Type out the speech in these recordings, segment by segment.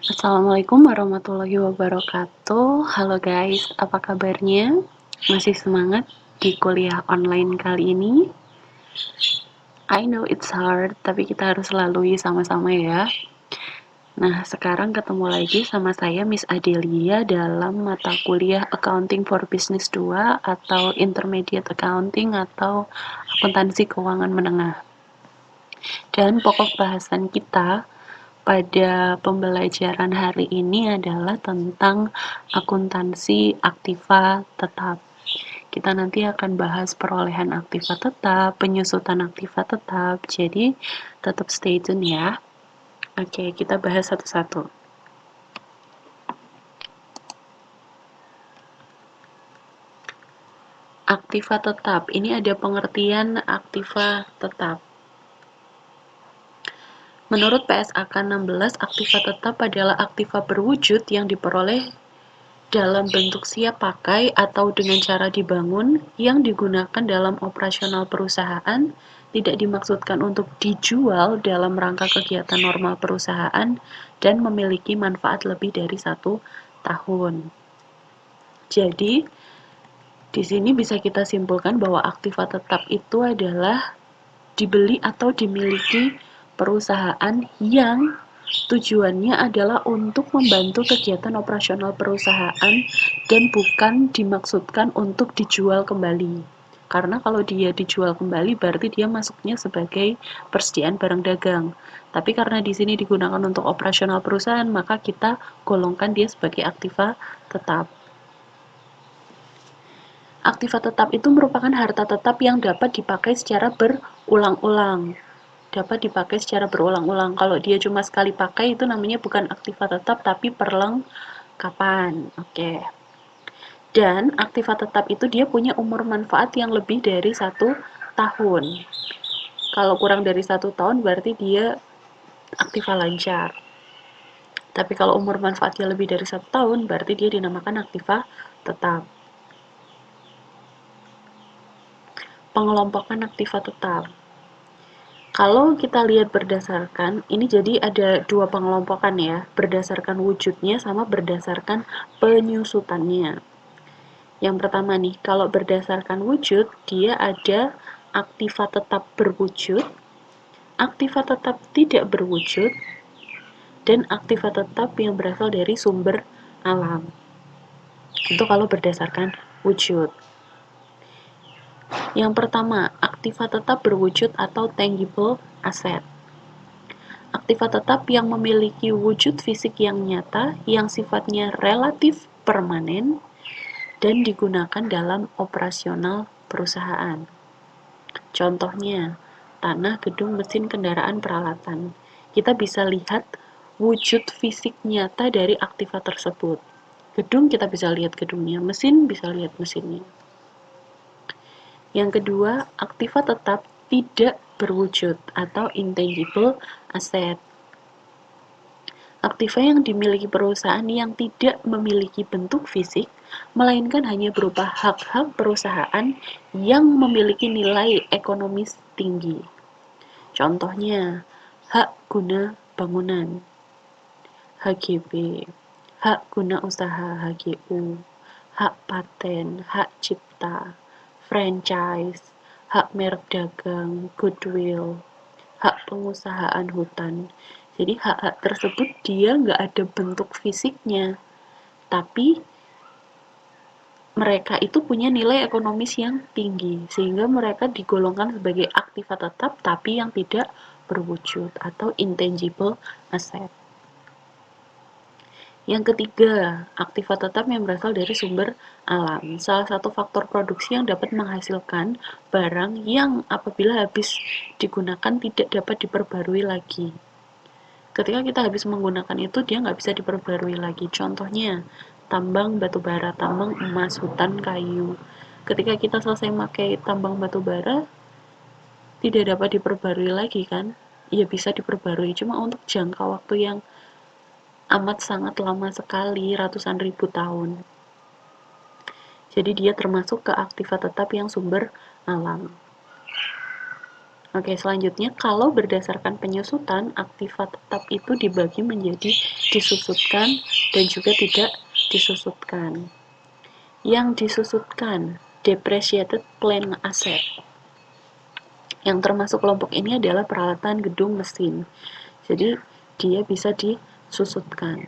Assalamualaikum warahmatullahi wabarakatuh. Halo guys, apa kabarnya? Masih semangat di kuliah online kali ini? I know it's hard, tapi kita harus lalui sama-sama ya. Nah, sekarang ketemu lagi sama saya Miss Adelia dalam mata kuliah Accounting for Business 2 atau Intermediate Accounting atau Akuntansi Keuangan Menengah. Dan pokok bahasan kita pada pembelajaran hari ini adalah tentang akuntansi aktiva tetap. Kita nanti akan bahas perolehan aktiva tetap, penyusutan aktiva tetap, jadi tetap stay tune ya. Oke, kita bahas satu-satu. Aktiva tetap, ini ada pengertian aktiva tetap. Menurut PSAK 16, aktiva tetap adalah aktiva berwujud yang diperoleh dalam bentuk siap pakai atau dengan cara dibangun yang digunakan dalam operasional perusahaan, tidak dimaksudkan untuk dijual dalam rangka kegiatan normal perusahaan, dan memiliki manfaat lebih dari 1 tahun. Jadi, di sini bisa kita simpulkan bahwa aktiva tetap itu adalah dibeli atau dimiliki perusahaan yang tujuannya adalah untuk membantu kegiatan operasional perusahaan dan bukan dimaksudkan untuk dijual kembali. Karena kalau dia dijual kembali berarti dia masuknya sebagai persediaan barang dagang. Tapi karena di sini digunakan untuk operasional perusahaan, maka kita golongkan dia sebagai aktiva tetap. Aktiva tetap itu merupakan harta tetap yang dapat dipakai secara berulang-ulang. Dapat dipakai secara berulang-ulang. Kalau dia cuma sekali pakai itu namanya bukan aktiva tetap tapi perlengkapan. Oke. Dan aktiva tetap itu dia punya umur manfaat yang lebih dari 1 tahun. Kalau kurang dari 1 tahun berarti dia aktiva lancar. Tapi kalau umur manfaatnya lebih dari 1 tahun berarti dia dinamakan aktiva tetap. Pengelompokan aktiva tetap. Kalau kita lihat berdasarkan, ini jadi ada 2 pengelompokan ya, berdasarkan wujudnya sama berdasarkan penyusutannya. Yang pertama nih, kalau berdasarkan wujud, dia ada aktiva tetap berwujud, aktiva tetap tidak berwujud, dan aktiva tetap yang berasal dari sumber alam. Itu kalau berdasarkan wujud. Yang pertama, aktiva tetap berwujud atau tangible asset. Aktiva tetap yang memiliki wujud fisik yang nyata, yang sifatnya relatif permanen, dan digunakan dalam operasional perusahaan. Contohnya, tanah, gedung, mesin, kendaraan, peralatan. Kita bisa lihat wujud fisik nyata dari aktiva tersebut. Gedung kita bisa lihat gedungnya, mesin bisa lihat mesinnya. Yang kedua, aktiva tetap tidak berwujud atau intangible asset. Aktiva yang dimiliki perusahaan yang tidak memiliki bentuk fisik, melainkan hanya berupa hak-hak perusahaan yang memiliki nilai ekonomis tinggi. Contohnya, hak guna bangunan, HGB, hak guna usaha HGU, hak paten, hak cipta, franchise, hak merek dagang, goodwill, hak pengusahaan hutan. Jadi hak-hak tersebut dia nggak ada bentuk fisiknya, tapi mereka itu punya nilai ekonomis yang tinggi, sehingga mereka digolongkan sebagai aktiva tetap tapi yang tidak berwujud atau intangible asset. Yang ketiga, aktiva tetap yang berasal dari sumber alam. Salah satu faktor produksi yang dapat menghasilkan barang yang apabila habis digunakan tidak dapat diperbarui lagi. Ketika kita habis menggunakan itu, dia nggak bisa diperbarui lagi. Contohnya, tambang batu bara, tambang emas, hutan, kayu. Ketika kita selesai pakai tambang batu bara, tidak dapat diperbarui lagi kan? Ya bisa diperbarui, cuma untuk jangka waktu yang amat sangat lama sekali, ratusan ribu tahun. Jadi dia termasuk ke aktiva tetap yang sumber alam. Oke, selanjutnya kalau berdasarkan penyusutan, aktiva tetap itu dibagi menjadi disusutkan dan juga tidak disusutkan. Yang disusutkan, depreciated plant asset. Yang termasuk kelompok ini adalah peralatan, gedung, mesin. Jadi dia bisa disusutkan.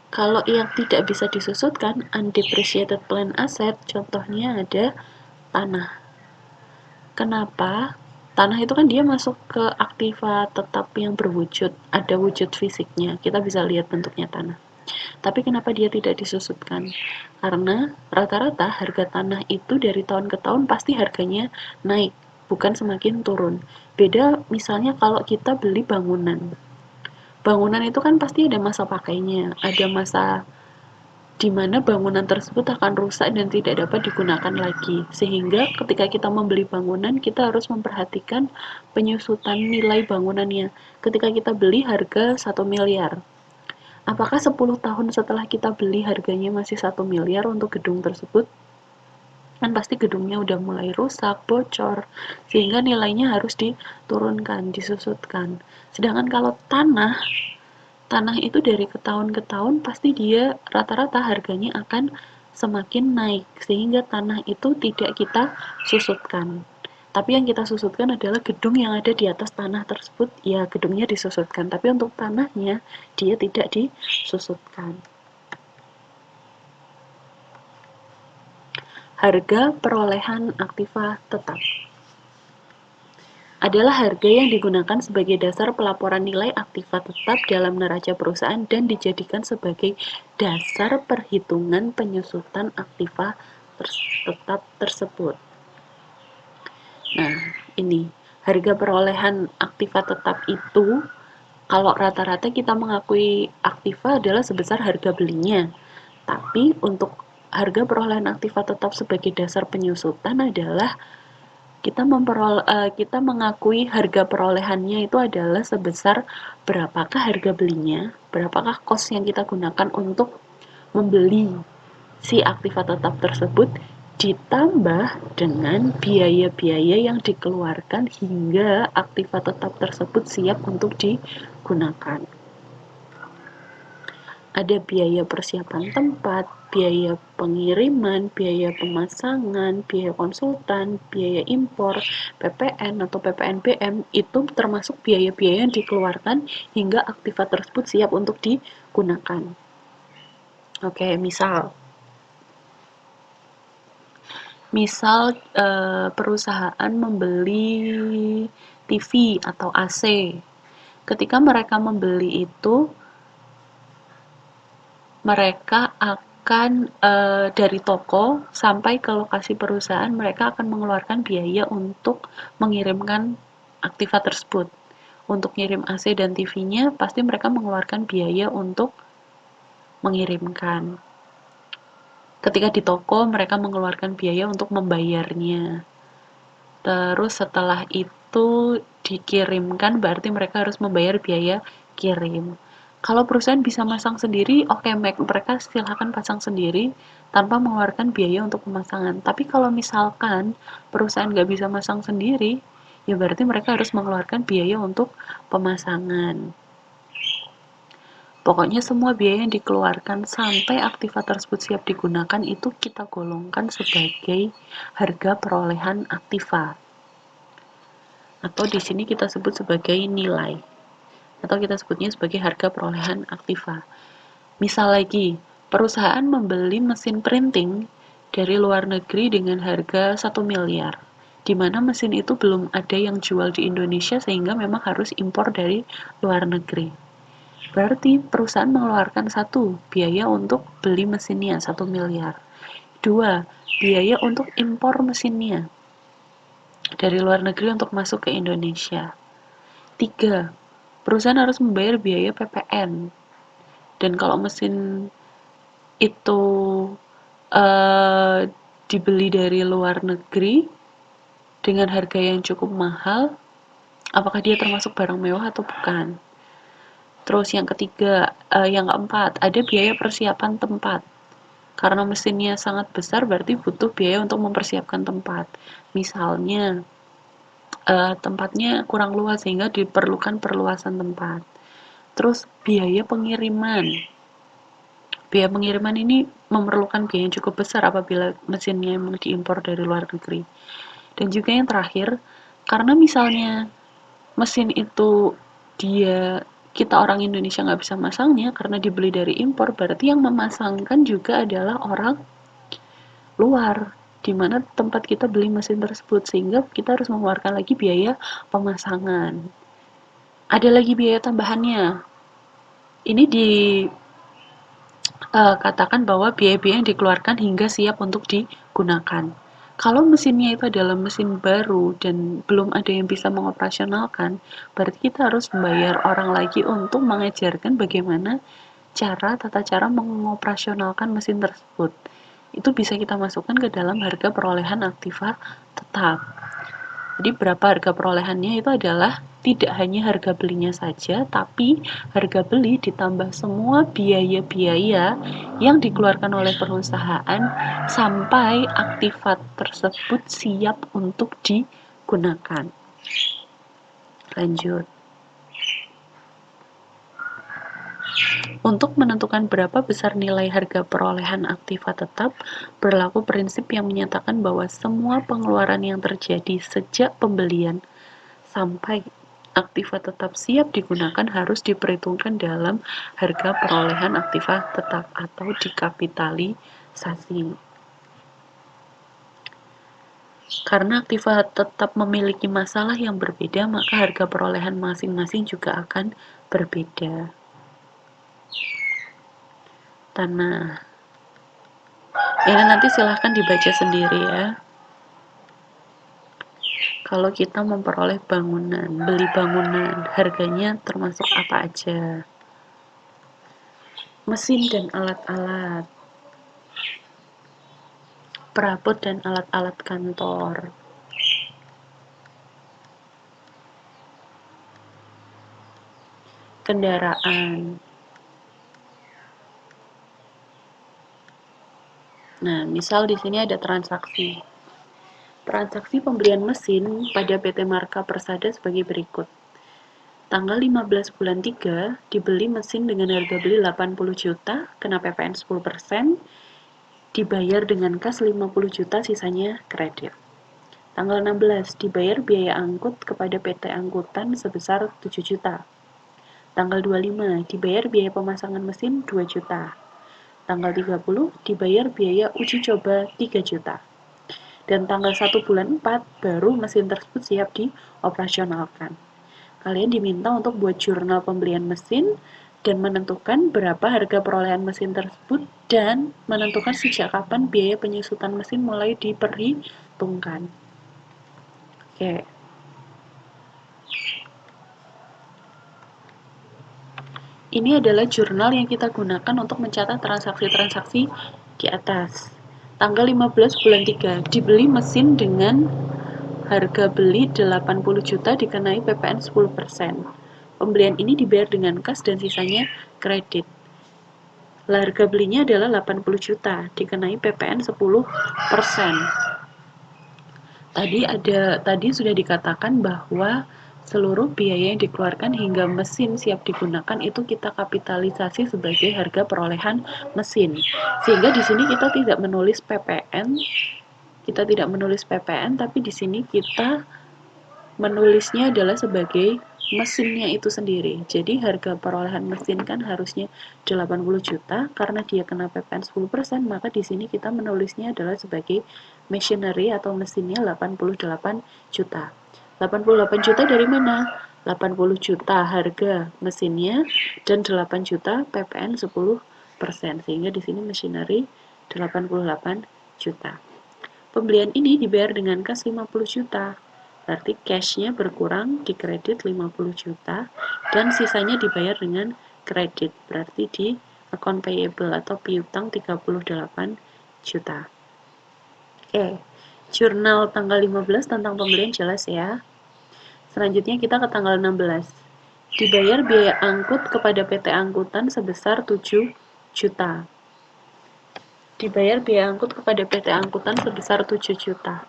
Kalau yang tidak bisa disusutkan, undepreciated plant asset, contohnya ada tanah. Kenapa? Tanah itu kan dia masuk ke aktiva tetap yang berwujud, ada wujud fisiknya, kita bisa lihat bentuknya tanah. Tapi kenapa dia tidak disusutkan? Karena rata-rata harga tanah itu dari tahun ke tahun pasti harganya naik, bukan semakin turun. Beda misalnya kalau kita beli bangunan. Bangunan itu kan pasti ada masa pakainya, ada masa di mana bangunan tersebut akan rusak dan tidak dapat digunakan lagi. Sehingga ketika kita membeli bangunan, kita harus memperhatikan penyusutan nilai bangunannya. Ketika kita beli harga 1 miliar, apakah 10 tahun setelah kita beli harganya masih 1 miliar untuk gedung tersebut? Kan pasti gedungnya udah mulai rusak, bocor, sehingga nilainya harus diturunkan, disusutkan. Sedangkan kalau tanah itu dari ke tahun pasti dia rata-rata harganya akan semakin naik, sehingga tanah itu tidak kita susutkan. Tapi yang kita susutkan adalah gedung yang ada di atas tanah tersebut, ya gedungnya disusutkan. Tapi untuk tanahnya, dia tidak disusutkan. Harga perolehan aktiva tetap adalah harga yang digunakan sebagai dasar pelaporan nilai aktiva tetap dalam neraca perusahaan dan dijadikan sebagai dasar perhitungan penyusutan aktiva tetap tersebut. Nah, ini harga perolehan aktiva tetap itu kalau rata-rata kita mengakui aktiva adalah sebesar harga belinya. Tapi untuk harga perolehan aktiva tetap sebagai dasar penyusutan adalah kita mengakui harga perolehannya itu adalah sebesar berapakah harga belinya, berapakah cost yang kita gunakan untuk membeli si aktiva tetap tersebut, ditambah dengan biaya-biaya yang dikeluarkan hingga aktiva tetap tersebut siap untuk digunakan. Ada biaya persiapan tempat, biaya pengiriman, biaya pemasangan, biaya konsultan, biaya impor, PPN atau PPNBM, itu termasuk biaya-biaya yang dikeluarkan hingga aktiva tersebut siap untuk digunakan. Oke, misal perusahaan membeli TV atau AC. Ketika mereka membeli itu, mereka akan dari toko sampai ke lokasi perusahaan, mereka akan mengeluarkan biaya untuk mengirimkan aktiva tersebut. Untuk ngirim AC dan TV-nya, pasti mereka mengeluarkan biaya untuk mengirimkan. Ketika di toko, mereka mengeluarkan biaya untuk membayarnya. Terus setelah itu dikirimkan, berarti mereka harus membayar biaya kirim. Kalau perusahaan bisa masang sendiri, oke, mereka silahkan pasang sendiri tanpa mengeluarkan biaya untuk pemasangan. Tapi kalau misalkan perusahaan nggak bisa masang sendiri, ya berarti mereka harus mengeluarkan biaya untuk pemasangan. Pokoknya semua biaya yang dikeluarkan sampai aktiva tersebut siap digunakan itu kita golongkan sebagai harga perolehan aktiva. Atau di sini kita sebut sebagai nilai. Atau kita sebutnya sebagai harga perolehan aktiva. Misal lagi, perusahaan membeli mesin printing dari luar negeri dengan harga 1 miliar, di mana mesin itu belum ada yang jual di Indonesia sehingga memang harus impor dari luar negeri. Berarti perusahaan mengeluarkan satu, biaya untuk beli mesinnya 1 miliar. Dua, biaya untuk impor mesinnya dari luar negeri untuk masuk ke Indonesia. Tiga, perusahaan harus membayar biaya PPN. Dan kalau mesin itu dibeli dari luar negeri dengan harga yang cukup mahal, apakah dia termasuk barang mewah atau bukan? Terus yang ketiga, yang keempat, ada biaya persiapan tempat. Karena mesinnya sangat besar, berarti butuh biaya untuk mempersiapkan tempat. Misalnya, tempatnya kurang luas sehingga diperlukan perluasan tempat. Terus biaya pengiriman. Biaya pengiriman ini memerlukan biaya yang cukup besar apabila mesinnya memang diimpor dari luar negeri. Dan juga yang terakhir, karena misalnya mesin itu kita orang Indonesia nggak bisa masangnya karena dibeli dari impor, berarti yang memasangkan juga adalah orang luar, di mana tempat kita beli mesin tersebut, sehingga kita harus mengeluarkan lagi biaya pemasangan. Ada lagi biaya tambahannya. Ini katakan bahwa biaya-biaya yang dikeluarkan hingga siap untuk digunakan. Kalau mesinnya itu adalah mesin baru dan belum ada yang bisa mengoperasionalkan, berarti kita harus membayar orang lagi untuk mengajarkan bagaimana tata cara mengoperasionalkan mesin tersebut. Itu bisa kita masukkan ke dalam harga perolehan aktiva tetap. Jadi berapa harga perolehannya itu adalah tidak hanya harga belinya saja, tapi harga beli ditambah semua biaya-biaya yang dikeluarkan oleh perusahaan sampai aktiva tersebut siap untuk digunakan. Lanjut. Untuk menentukan berapa besar nilai harga perolehan aktiva tetap, berlaku prinsip yang menyatakan bahwa semua pengeluaran yang terjadi sejak pembelian sampai aktiva tetap siap digunakan harus diperhitungkan dalam harga perolehan aktiva tetap atau dikapitalisasi. Karena aktiva tetap memiliki masalah yang berbeda, maka harga perolehan masing-masing juga akan berbeda. Tanah. Ini nanti silahkan dibaca sendiri ya. Kalau kita memperoleh bangunan, beli bangunan, harganya termasuk apa aja? Mesin dan alat-alat, perabot dan alat-alat kantor, kendaraan. Nah, misal di sini ada transaksi. Transaksi pembelian mesin pada PT Marka Persada sebagai berikut. Tanggal 15 bulan 3, dibeli mesin dengan harga beli 80 juta, kena PPN 10%, dibayar dengan kas 50 juta, sisanya kredit. Tanggal 16, dibayar biaya angkut kepada PT Angkutan sebesar 7 juta. Tanggal 25, dibayar biaya pemasangan mesin 2 juta. Tanggal 30, dibayar biaya uji coba 3 juta. Dan tanggal 1 bulan 4, baru mesin tersebut siap dioperasionalkan. Kalian diminta untuk buat jurnal pembelian mesin dan menentukan berapa harga perolehan mesin tersebut dan menentukan sejak kapan biaya penyusutan mesin mulai diperhitungkan. Oke. Ini adalah jurnal yang kita gunakan untuk mencatat transaksi-transaksi di atas. Tanggal 15 bulan 3, dibeli mesin dengan harga beli 80 juta dikenai PPN 10%. Pembelian ini dibayar dengan kas dan sisanya kredit. Harga belinya adalah 80 juta, dikenai PPN 10%. Tadi sudah dikatakan bahwa seluruh biaya yang dikeluarkan hingga mesin siap digunakan itu kita kapitalisasi sebagai harga perolehan mesin. Sehingga di sini kita tidak menulis PPN, tapi di sini kita menulisnya adalah sebagai mesinnya itu sendiri. Jadi harga perolehan mesin kan harusnya 80 juta, karena dia kena PPN 10%, maka di sini kita menulisnya adalah sebagai machinery atau mesinnya 88 juta. 88 juta dari mana? 80 juta harga mesinnya dan 8 juta PPN 10%, sehingga di sini machinery 88 juta. Pembelian ini dibayar dengan kas 50 juta. Berarti cash-nya berkurang, dikredit 50 juta, dan sisanya dibayar dengan kredit. Berarti di account payable atau piutang 38 juta. Oke, jurnal tanggal 15 tentang pembelian jelas ya. Selanjutnya kita ke tanggal 16. Dibayar biaya angkut kepada PT Angkutan sebesar 7 juta. Dibayar biaya angkut kepada PT Angkutan sebesar 7 juta.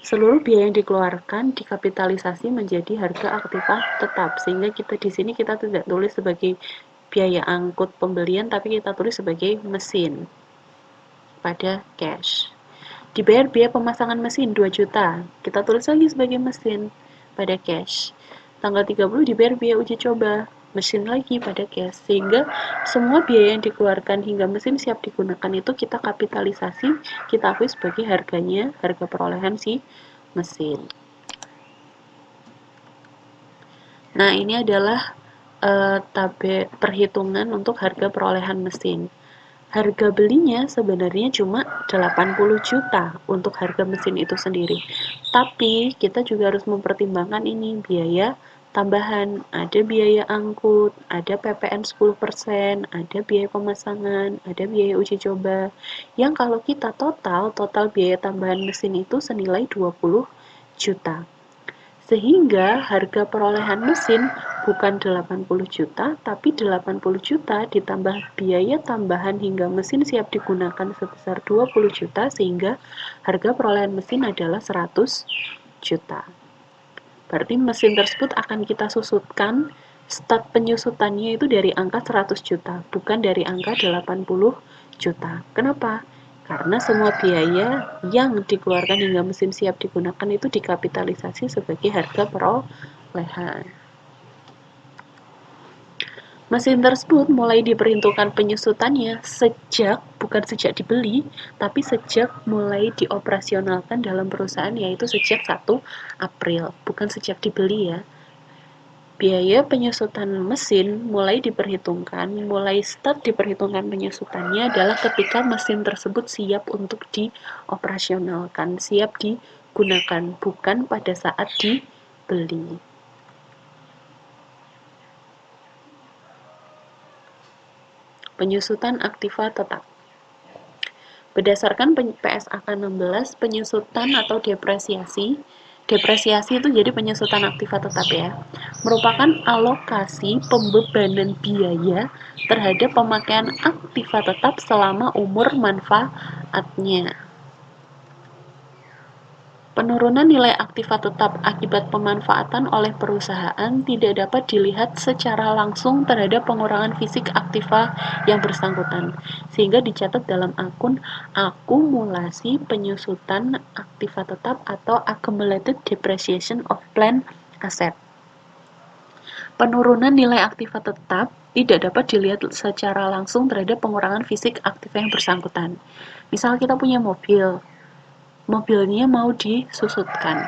seluruh biaya yang dikeluarkan dikapitalisasi menjadi harga aktiva tetap, sehingga kita di sini kita tidak tulis sebagai biaya angkut pembelian, tapi kita tulis sebagai mesin pada cash. Dibayar biaya pemasangan mesin 2 juta, kita tulis lagi sebagai mesin pada cash. Tanggal 30 dibayar biaya uji coba, mesin lagi pada cash, sehingga semua biaya yang dikeluarkan hingga mesin siap digunakan itu kita kapitalisasi, kita akui sebagai harganya, harga perolehan si mesin. Nah, ini adalah perhitungan untuk harga perolehan mesin. Harga belinya sebenarnya cuma 80 juta untuk harga mesin itu sendiri. Tapi kita juga harus mempertimbangkan ini biaya tambahan, ada biaya angkut, ada PPN 10%, ada biaya pemasangan, ada biaya uji coba. Yang kalau kita total biaya tambahan mesin itu senilai 20 juta. Sehingga harga perolehan mesin bukan 80 juta, tapi 80 juta ditambah biaya tambahan hingga mesin siap digunakan sebesar 20 juta, sehingga harga perolehan mesin adalah 100 juta. Berarti mesin tersebut akan kita susutkan, start penyusutannya itu dari angka 100 juta, bukan dari angka 80 juta. Kenapa? Karena semua biaya yang dikeluarkan hingga mesin siap digunakan itu dikapitalisasi sebagai harga perolehan. Mesin tersebut mulai diperhitungkan penyusutannya bukan sejak dibeli, tapi sejak mulai dioperasionalkan dalam perusahaan, yaitu sejak 1 April, bukan sejak dibeli ya. Biaya penyusutan mesin mulai start diperhitungkan penyusutannya adalah ketika mesin tersebut siap untuk dioperasionalkan, siap digunakan, bukan pada saat dibeli. Penyusutan aktiva tetap. Berdasarkan PSAK 16, penyusutan atau depresiasi itu jadi penyusutan aktiva tetap ya, merupakan alokasi pembebanan biaya terhadap pemakaian aktiva tetap selama umur manfaatnya. Penurunan nilai aktiva tetap akibat pemanfaatan oleh perusahaan tidak dapat dilihat secara langsung terhadap pengurangan fisik aktiva yang bersangkutan, sehingga dicatat dalam akun akumulasi penyusutan aktiva tetap atau accumulated depreciation of plant asset. Penurunan nilai aktiva tetap tidak dapat dilihat secara langsung terhadap pengurangan fisik aktiva yang bersangkutan. Misal kita punya mobilnya mau disusutkan.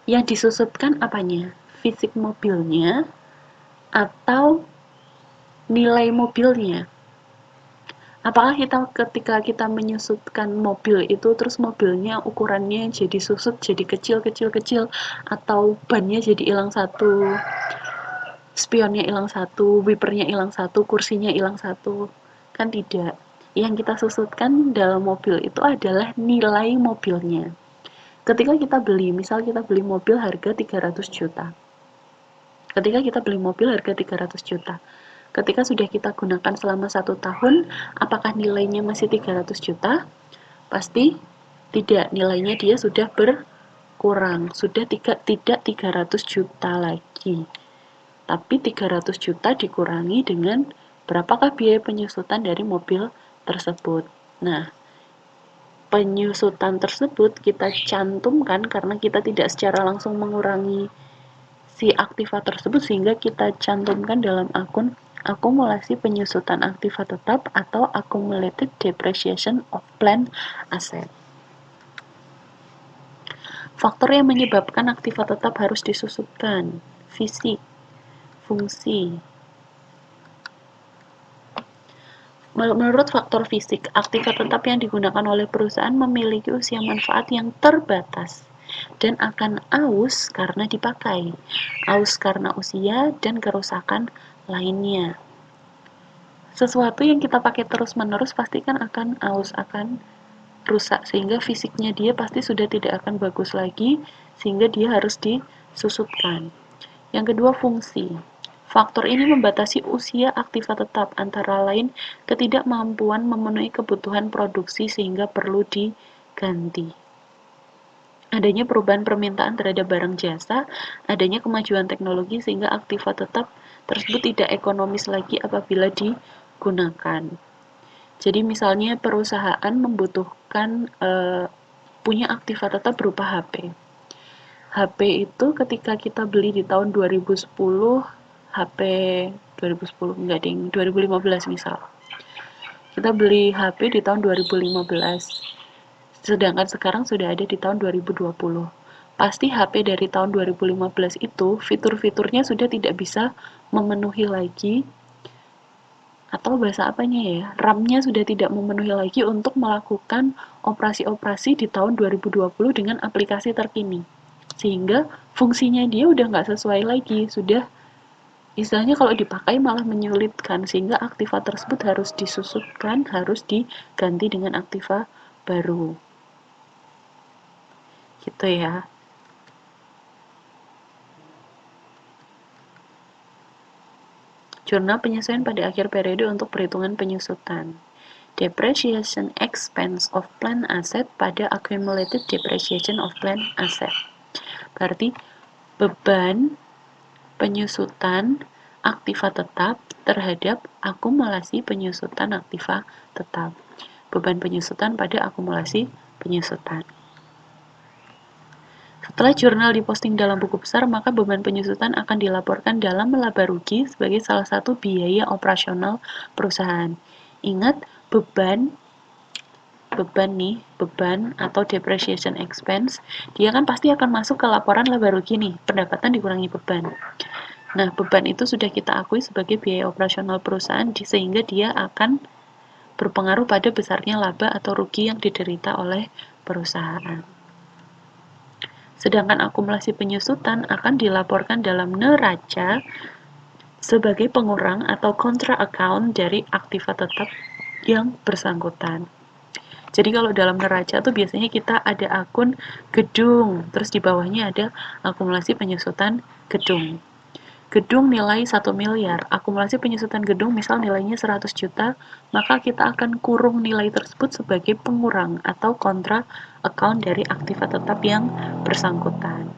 Yang disusutkan apanya? Fisik mobilnya atau nilai mobilnya? Apakah ketika kita menyusutkan mobil itu terus mobilnya ukurannya jadi susut, jadi kecil, atau bannya jadi hilang satu, spionnya hilang satu, wipernya hilang satu, kursinya hilang satu? Kan tidak. Yang kita susutkan dalam mobil itu adalah nilai mobilnya. Ketika kita beli, misal kita beli mobil harga 300 juta. Ketika sudah kita gunakan selama 1 tahun, apakah nilainya masih 300 juta? Pasti tidak, nilainya dia sudah berkurang, sudah tidak 300 juta lagi. Tapi 300 juta dikurangi dengan berapakah biaya penyusutan dari mobil tersebut. Nah, penyusutan tersebut kita cantumkan karena kita tidak secara langsung mengurangi si aktiva tersebut, sehingga kita cantumkan dalam akun akumulasi penyusutan aktiva tetap atau accumulated depreciation of plant asset. Faktor yang menyebabkan aktiva tetap harus disusutkan: fisik, fungsi. Menurut faktor fisik, aktiva tetap yang digunakan oleh perusahaan memiliki usia manfaat yang terbatas dan akan aus karena dipakai, aus karena usia dan kerusakan lainnya. Sesuatu yang kita pakai terus-menerus pasti kan akan aus, akan rusak, sehingga fisiknya dia pasti sudah tidak akan bagus lagi, sehingga dia harus disusutkan. Yang kedua, fungsi. Faktor ini membatasi usia aktiva tetap, antara lain ketidakmampuan memenuhi kebutuhan produksi sehingga perlu diganti. adanya perubahan permintaan terhadap barang jasa, adanya kemajuan teknologi sehingga aktiva tetap tersebut tidak ekonomis lagi apabila digunakan. Jadi misalnya perusahaan membutuhkan punya aktiva tetap berupa HP. HP itu ketika kita beli di tahun 2010, HP 2010 enggak ding, 2015 misal. Kita beli HP di tahun 2015. Sedangkan sekarang sudah ada di tahun 2020. Pasti HP dari tahun 2015 itu fitur-fiturnya sudah tidak bisa memenuhi lagi, atau bahasa apanya ya, RAM-nya sudah tidak memenuhi lagi untuk melakukan operasi-operasi di tahun 2020 dengan aplikasi terkini. Sehingga fungsinya dia udah nggak sesuai lagi, sudah istilahnya kalau dipakai malah menyulitkan, sehingga aktiva tersebut harus disusutkan, harus diganti dengan aktiva baru. Gitu ya. Jurnal penyesuaian pada akhir periode untuk perhitungan penyusutan. Depreciation expense of planned asset pada accumulated depreciation of planned asset. Berarti beban penyusutan aktiva tetap terhadap akumulasi penyusutan aktiva tetap. Beban penyusutan pada akumulasi penyusutan. Setelah jurnal diposting dalam buku besar, maka beban penyusutan akan dilaporkan dalam laba rugi sebagai salah satu biaya operasional perusahaan. Ingat, beban atau depreciation expense, dia kan pasti akan masuk ke laporan laba rugi nih, pendapatan dikurangi beban. Nah, beban itu sudah kita akui sebagai biaya operasional perusahaan, sehingga dia akan berpengaruh pada besarnya laba atau rugi yang diderita oleh perusahaan. Sedangkan akumulasi penyusutan akan dilaporkan dalam neraca sebagai pengurang atau kontra account dari aktiva tetap yang bersangkutan. Jadi kalau dalam neraca tuh biasanya kita ada akun gedung, terus di bawahnya ada akumulasi penyusutan gedung. Gedung nilai 1 miliar, akumulasi penyusutan gedung misal nilainya 100 juta, maka kita akan kurung nilai tersebut sebagai pengurang atau kontra account dari aktiva tetap yang bersangkutan.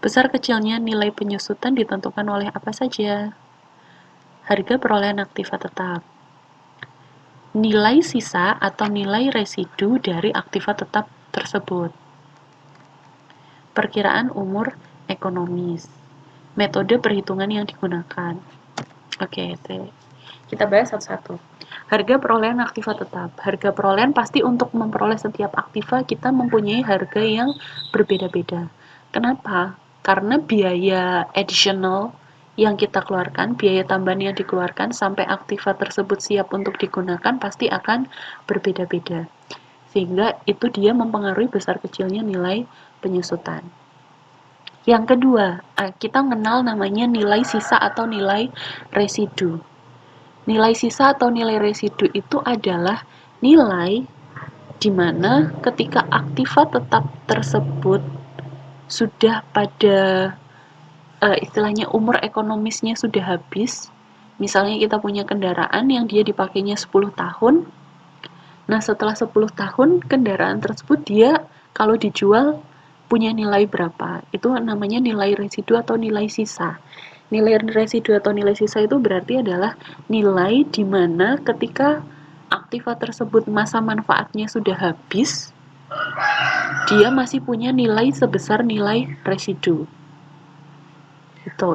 Besar kecilnya nilai penyusutan ditentukan oleh apa saja? Harga perolehan aktiva tetap, nilai sisa atau nilai residu dari aktiva tetap tersebut, perkiraan umur ekonomis, metode perhitungan yang digunakan. Oke, kita bahas satu-satu. Harga perolehan aktiva tetap. Harga perolehan pasti untuk memperoleh setiap aktiva kita mempunyai harga yang berbeda-beda. Kenapa? Karena biaya additional yang kita keluarkan, biaya tambahan yang dikeluarkan sampai aktiva tersebut siap untuk digunakan pasti akan berbeda-beda. Sehingga itu dia mempengaruhi besar kecilnya nilai penyusutan. Yang kedua, kita mengenal namanya nilai sisa atau nilai residu. Nilai sisa atau nilai residu itu adalah nilai di mana ketika aktiva tetap tersebut sudah pada istilahnya umur ekonomisnya sudah habis. Misalnya kita punya kendaraan yang dia dipakainya 10 tahun. Nah, setelah 10 tahun kendaraan tersebut dia kalau dijual punya nilai berapa? Itu namanya nilai residu atau nilai sisa. Nilai residu atau nilai sisa itu berarti adalah nilai di mana ketika aktiva tersebut masa manfaatnya sudah habis, dia masih punya nilai sebesar nilai residu.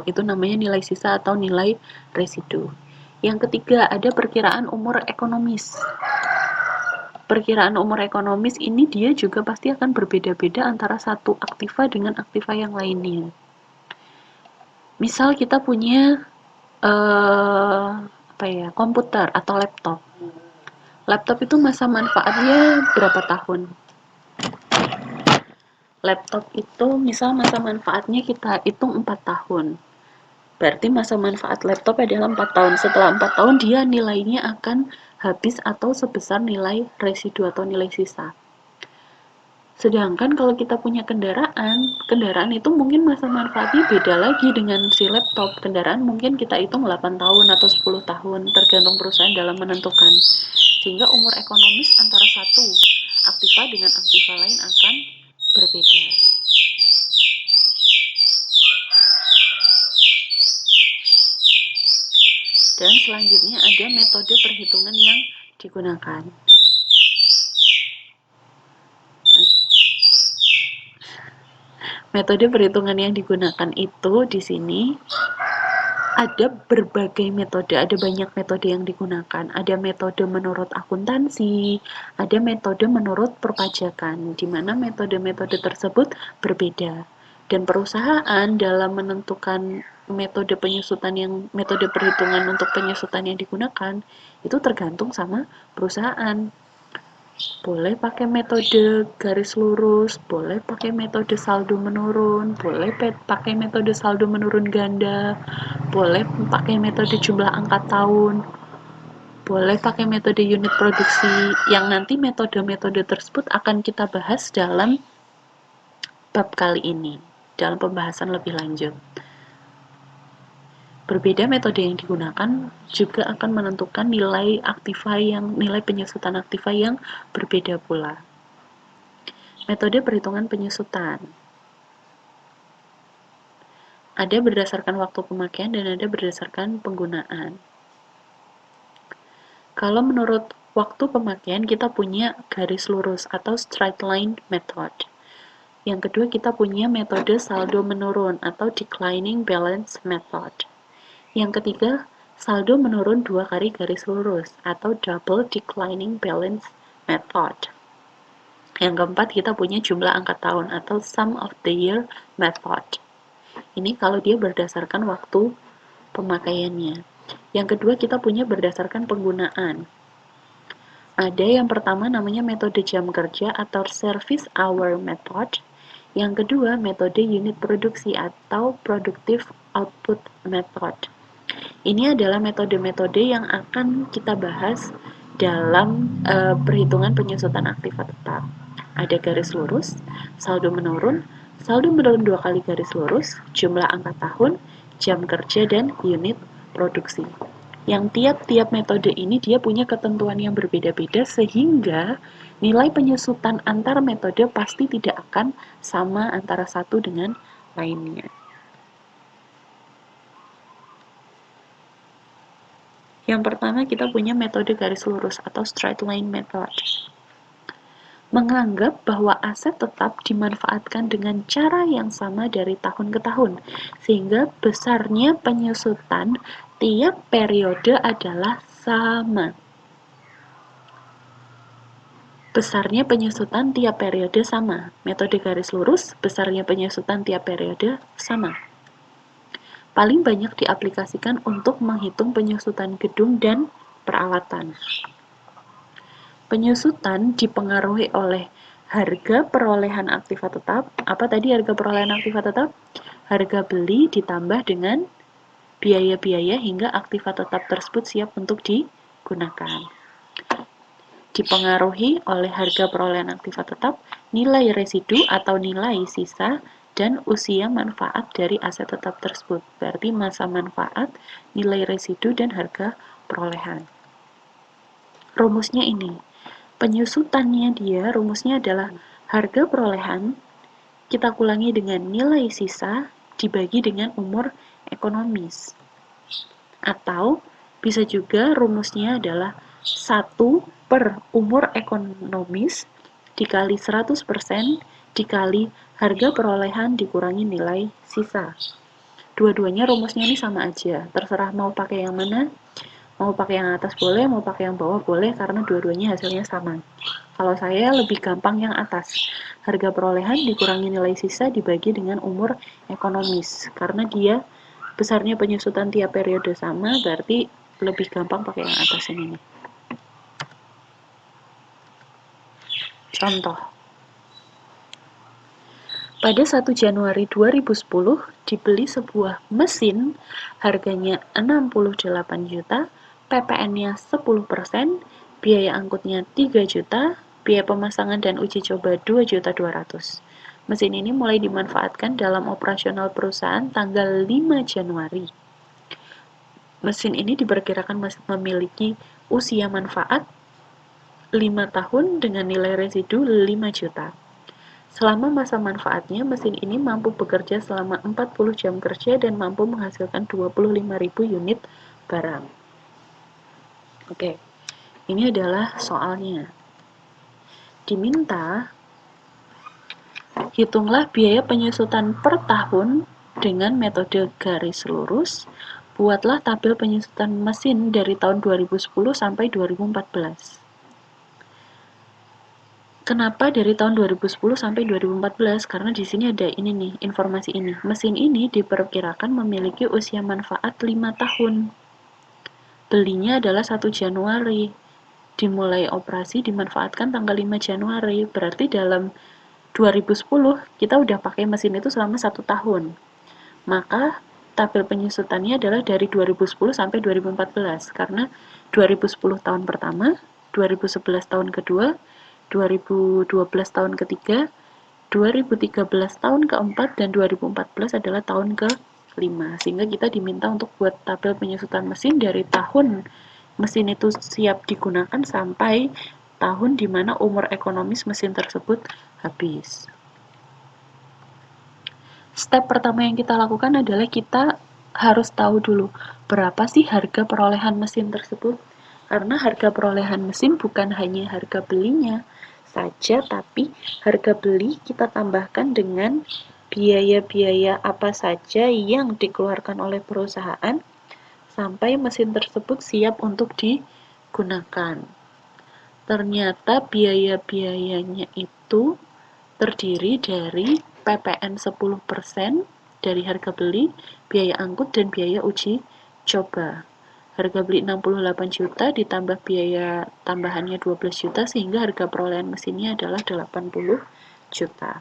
Itu namanya nilai sisa atau nilai residu. Yang ketiga, ada perkiraan umur ekonomis. Perkiraan umur ekonomis ini dia juga pasti akan berbeda-beda antara satu aktiva dengan aktiva yang lainnya. Misal kita punya komputer atau laptop. Laptop itu masa manfaatnya berapa tahun? Laptop itu misal masa manfaatnya kita hitung 4 tahun. Berarti masa manfaat laptop adalah 4 tahun. Setelah 4 tahun dia nilainya akan habis atau sebesar nilai residu atau nilai sisa. Sedangkan kalau kita punya kendaraan itu mungkin masa manfaatnya beda lagi dengan si laptop. Kendaraan mungkin kita hitung 8 tahun atau 10 tahun, tergantung perusahaan dalam menentukan. Sehingga umur ekonomis antara satu aktiva dengan aktiva lain akan berbeda. Dan selanjutnya ada metode perhitungan yang digunakan. Metode perhitungan yang digunakan itu di sini ada berbagai metode, ada banyak metode yang digunakan. Ada metode menurut akuntansi, ada metode menurut perpajakan, di mana metode-metode tersebut berbeda. Dan perusahaan dalam menentukan metode penyusutan metode perhitungan untuk penyusutan yang digunakan, itu tergantung sama perusahaan. Boleh pakai metode garis lurus, boleh pakai metode saldo menurun, boleh pakai metode saldo menurun ganda, boleh pakai metode jumlah angka tahun, boleh pakai metode unit produksi, yang nanti metode-metode tersebut akan kita bahas dalam bab kali ini, dalam pembahasan lebih lanjut. Berbeda metode yang digunakan juga akan menentukan nilai penyusutan aktiva yang berbeda pula. Metode perhitungan penyusutan. Ada berdasarkan waktu pemakaian dan ada berdasarkan penggunaan. Kalau menurut waktu pemakaian kita punya garis lurus atau straight line method. Yang kedua kita punya metode saldo menurun atau declining balance method. Yang ketiga, saldo menurun 2 kali garis lurus atau double declining balance method. Yang keempat, kita punya jumlah angka tahun atau sum of the year method. Ini kalau dia berdasarkan waktu pemakaiannya. Yang kedua, kita punya berdasarkan penggunaan. Ada yang pertama namanya metode jam kerja atau service hour method. Yang kedua, metode unit produksi atau productive output method. Ini adalah metode-metode yang akan kita bahas dalam perhitungan penyusutan aktiva tetap. Ada garis lurus, saldo menurun 2 kali garis lurus, jumlah angka tahun, jam kerja, dan unit produksi. Yang tiap-tiap metode ini dia punya ketentuan yang berbeda-beda sehingga nilai penyusutan antar metode pasti tidak akan sama antara satu dengan lainnya. Yang pertama kita punya metode garis lurus atau straight line method. Menganggap bahwa aset tetap dimanfaatkan dengan cara yang sama dari tahun ke tahun, sehingga besarnya penyusutan tiap periode adalah sama. Besarnya penyusutan tiap periode sama. Metode garis lurus, besarnya penyusutan tiap periode sama. Paling banyak diaplikasikan untuk menghitung penyusutan gedung dan peralatan. Penyusutan dipengaruhi oleh harga perolehan aktiva tetap. Apa tadi harga perolehan aktiva tetap? Harga beli ditambah dengan biaya-biaya hingga aktiva tetap tersebut siap untuk digunakan. Dipengaruhi oleh harga perolehan aktiva tetap, nilai residu atau nilai sisa, dan usia manfaat dari aset tetap tersebut. Berarti masa manfaat, nilai residu, dan harga perolehan. Rumusnya ini. Penyusutannya rumusnya adalah harga perolehan, kita kurangi dengan nilai sisa, dibagi dengan umur ekonomis. Atau bisa juga rumusnya adalah 1 per umur ekonomis dikali 100% dikali harga perolehan dikurangi nilai sisa. Dua-duanya rumusnya ini sama aja, terserah mau pakai yang mana, mau pakai yang atas boleh, mau pakai yang bawah boleh, karena dua-duanya hasilnya sama. Kalau saya lebih gampang yang atas, harga perolehan dikurangi nilai sisa dibagi dengan umur ekonomis, karena dia besarnya penyusutan tiap periode sama, berarti lebih gampang pakai yang atas ini. Contoh. Pada 1 Januari 2010 dibeli sebuah mesin harganya 68 juta, PPN-nya 10%, biaya angkutnya 3 juta, biaya pemasangan dan uji coba 2.200.000. Mesin ini mulai dimanfaatkan dalam operasional perusahaan tanggal 5 Januari. Mesin ini diperkirakan masih memiliki usia manfaat 5 tahun dengan nilai residu 5 juta. Selama masa manfaatnya, mesin ini mampu bekerja selama 40 jam kerja dan mampu menghasilkan 25.000 unit barang. Oke, ini adalah soalnya. Diminta, hitunglah biaya penyusutan per tahun dengan metode garis lurus. Buatlah tabel penyusutan mesin dari tahun 2010 sampai 2014. Kenapa dari tahun 2010 sampai 2014? Karena di sini ada ini nih, informasi ini. Mesin ini diperkirakan memiliki usia manfaat 5 tahun. Belinya adalah 1 Januari. Dimulai operasi dimanfaatkan tanggal 5 Januari. Berarti dalam 2010 kita udah pakai mesin itu selama 1 tahun. Maka tabel penyusutannya adalah dari 2010 sampai 2014 karena 2010 tahun pertama, 2011 tahun kedua, 2012 tahun ketiga, 2013 tahun keempat, dan 2014 adalah tahun kelima. Sehingga kita diminta untuk buat tabel penyusutan mesin dari tahun mesin itu siap digunakan sampai tahun di mana umur ekonomis mesin tersebut habis. Step pertama yang kita lakukan adalah kita harus tahu dulu berapa sih harga perolehan mesin tersebut. Karena harga perolehan mesin bukan hanya harga belinya saja, tapi harga beli kita tambahkan dengan biaya-biaya apa saja yang dikeluarkan oleh perusahaan sampai mesin tersebut siap untuk digunakan. Ternyata biaya-biayanya itu terdiri dari PPN 10% dari harga beli, biaya angkut, dan biaya uji coba. Harga beli 68 juta ditambah biaya tambahannya 12 juta sehingga harga perolehan mesinnya adalah 80 juta.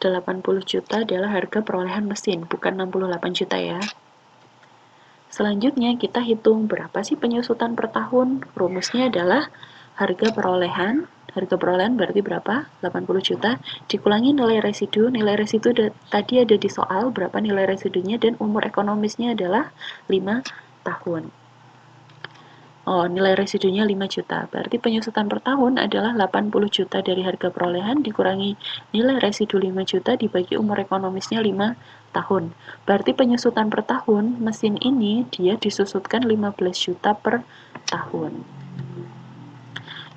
80 juta adalah harga perolehan mesin, bukan 68 juta ya. Selanjutnya kita hitung berapa sih penyusutan per tahun. Rumusnya adalah harga perolehan berarti berapa? 80 juta dikurangi nilai residu. Nilai residu tadi ada di soal berapa nilai residunya dan umur ekonomisnya adalah 5 tahun. Oh, nilai residunya 5 juta. Berarti penyusutan per tahun adalah 80 juta dari harga perolehan dikurangi nilai residu 5 juta dibagi umur ekonomisnya 5 tahun. Berarti penyusutan per tahun mesin ini dia disusutkan 15 juta per tahun.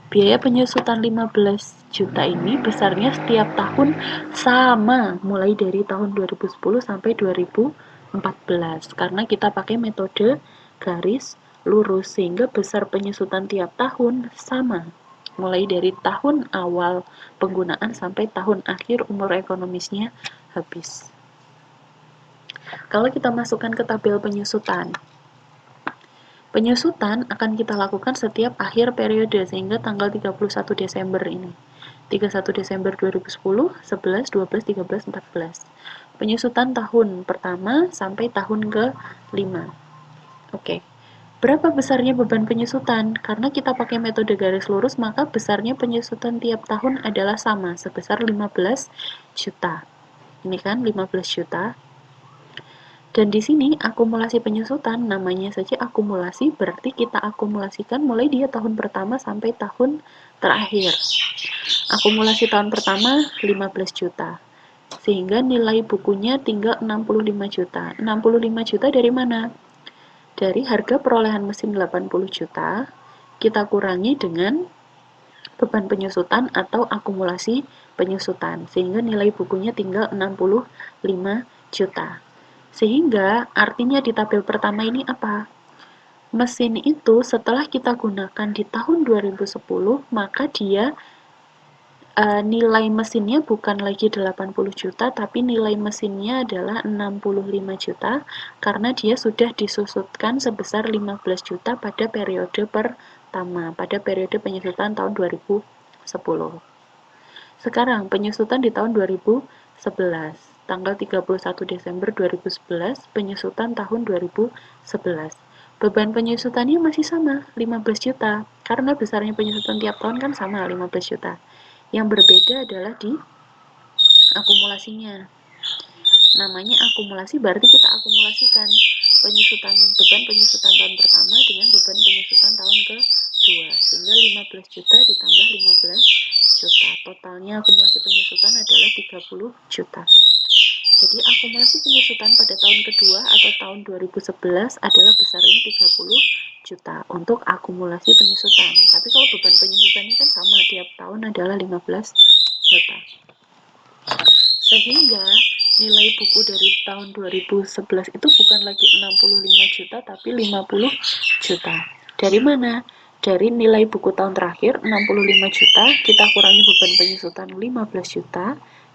Biaya penyusutan 15 juta ini besarnya setiap tahun sama, mulai dari tahun 2010 sampai 2014. Karena kita pakai metode garis lurus, sehingga besar penyusutan tiap tahun sama, mulai dari tahun awal penggunaan sampai tahun akhir umur ekonomisnya habis. Kalau kita masukkan ke tabel penyusutan, penyusutan akan kita lakukan setiap akhir periode sehingga tanggal 31 Desember ini. 31 Desember 2010, 11, 12, 13, 14. Penyusutan tahun pertama sampai tahun ke-5. Oke. Berapa besarnya beban penyusutan? Karena kita pakai metode garis lurus, maka besarnya penyusutan tiap tahun adalah sama, sebesar 15 juta. Ini kan 15 juta. Dan di sini akumulasi penyusutan, namanya saja akumulasi, berarti kita akumulasikan mulai dia tahun pertama sampai tahun terakhir. Akumulasi tahun pertama 15 juta. Sehingga nilai bukunya tinggal 65 juta. 65 juta dari mana? Dari harga perolehan mesin 80 juta, kita kurangi dengan beban penyusutan atau akumulasi penyusutan. Sehingga nilai bukunya tinggal 65 juta. Sehingga artinya di tabel pertama ini apa? Mesin itu setelah kita gunakan di tahun 2010, maka dia nilai mesinnya bukan lagi 80 juta, tapi nilai mesinnya adalah 65 juta karena dia sudah disusutkan sebesar 15 juta pada periode pertama, pada periode penyusutan tahun 2010. Sekarang penyusutan di tahun 2011. Tanggal 31 Desember 2011, penyusutan tahun 2011. Beban penyusutannya masih sama, 15 juta. Karena besarnya penyusutan tiap tahun kan sama, 15 juta. Yang berbeda adalah di akumulasinya. Namanya akumulasi, berarti kita akumulasikan beban penyusutan tahun pertama dengan beban penyusutan tahun ke-5. sehingga 15 juta ditambah 15 juta. Totalnya akumulasi penyusutan adalah 30 juta. Jadi akumulasi penyusutan pada tahun kedua atau tahun 2011 adalah besarnya 30 juta untuk akumulasi penyusutan. Tapi kalau beban penyusutannya kan sama tiap tahun adalah 15 juta. Sehingga nilai buku dari tahun 2011 itu bukan lagi 65 juta tapi 50 juta. Dari mana? Dari nilai buku tahun terakhir 65 juta, kita kurangi beban penyusutan 15 juta,